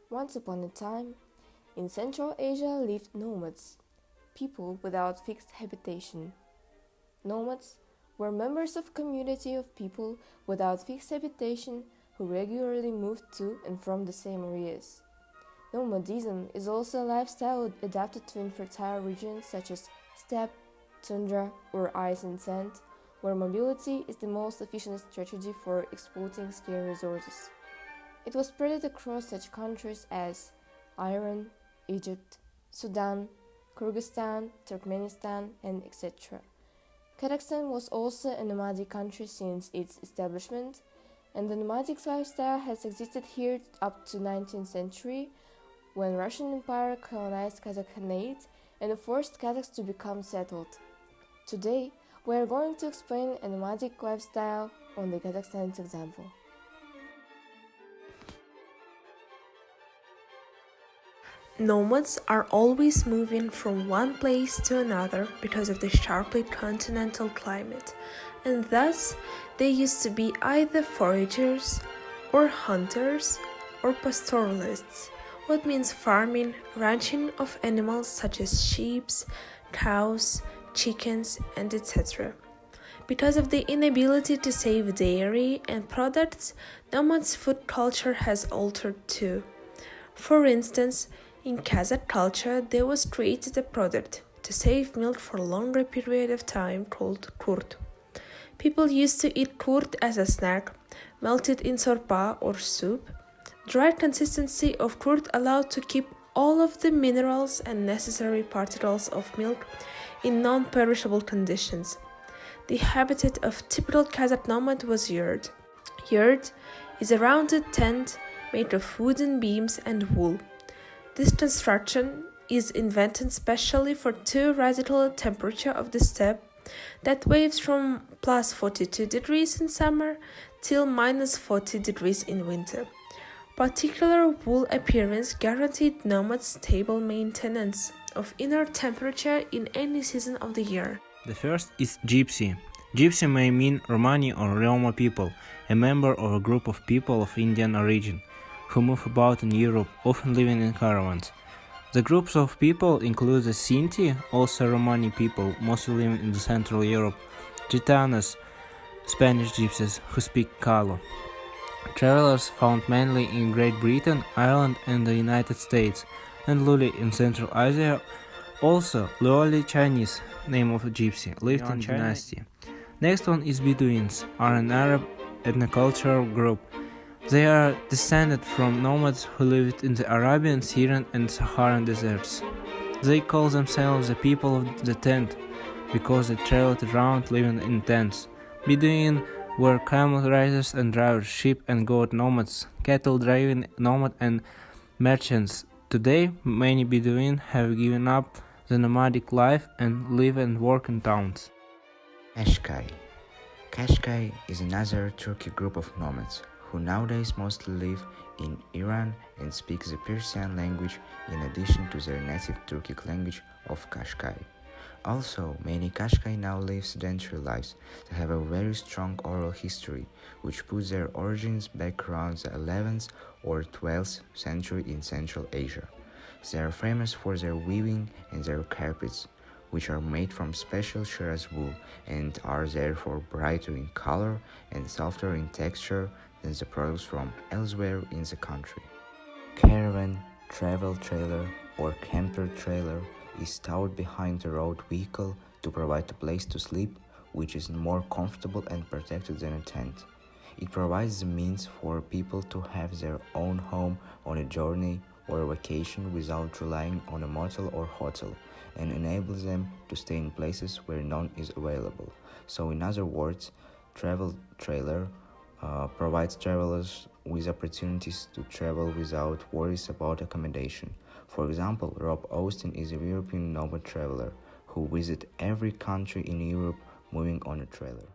Once upon a time, in Central Asia lived nomads, people without fixed habitation. Nomads were members of a community of people without fixed habitation who regularly moved to and from the same areas. Nomadism is also a lifestyle adapted to infertile regions such as steppe, tundra, or ice and sand, where mobility is the most efficient strategy for exploiting scarce resources. It was spread across such countries as Iran, Egypt, Sudan, Kyrgyzstan, Turkmenistan, and etc. Kazakhstan was also a nomadic country since its establishment, and the nomadic lifestyle has existed here up to 19th century, when Russian Empire colonized Kazakhanate and forced Kazakhs to become settled. Today, we are going to explain a nomadic lifestyle on the Kazakhstan's example. Nomads are always moving from one place to another because of the sharply continental climate, and thus they used to be either foragers, or hunters, or pastoralists, what means farming, ranching of animals such as sheep, cows, chickens, and etc. Because of the inability to save dairy and products, nomads' food culture has altered too. For instance, in Kazakh culture, there was created a product to save milk for a longer period of time called kurt. People used to eat kurt as a snack, melted in sorpa or soup. Dried consistency of kurt allowed to keep all of the minerals and necessary particles of milk in non-perishable conditions. The habitat of typical Kazakh nomad was yurt. Yurt is a rounded tent made of wooden beams and wool. This construction is invented specially for too radical temperature of the steppe that waves from plus 42 degrees in summer till minus 40 degrees in winter. Particular wool appearance guaranteed nomads stable maintenance of inner temperature in any season of the year. The first is gypsy. Gypsy may mean Romani or Roma people, a member of a group of people of Indian origin, who move about in Europe, often living in caravans. The groups of people include the Sinti, also Romani people, mostly living in Central Europe, Gitanos, Spanish gypsies, who speak Kalo. Travelers found mainly in Great Britain, Ireland, and the United States, and Luli in Central Asia. Also, Luoli Chinese, name of a gypsy, lived in Dynasty. Next one is Bedouins, are an Arab ethnocultural group. They are descended from nomads who lived in the Arabian, Syrian, and Saharan deserts. They call themselves the people of the tent because they traveled around living in tents. Bedouin were camel raiders and drivers, sheep and goat nomads, cattle driving nomad and merchants. Today, many Bedouin have given up the nomadic life and live and work in towns. Qashqai. Qashqai is another Turkic group of nomads who nowadays mostly live in Iran and speak the Persian language in addition to their native Turkic language of Qashqai. Also, many Qashqai now live sedentary lives that have a very strong oral history, which puts their origins back around the 11th or 12th century in Central Asia. They are famous for their weaving and their carpets, which are made from special Shiraz wool and are therefore brighter in color and softer in texture than the products from elsewhere in the country. Caravan, travel trailer, or camper trailer is towed behind the road vehicle to provide a place to sleep, which is more comfortable and protected than a tent. It provides the means for people to have their own home on a journey or a vacation without relying on a motel or hotel, and enables them to stay in places where none is available. So in other words, travel trailer provides travelers with opportunities to travel without worries about accommodation. For example, Rob Austin is a European nomad traveler who visits every country in Europe moving on a trailer.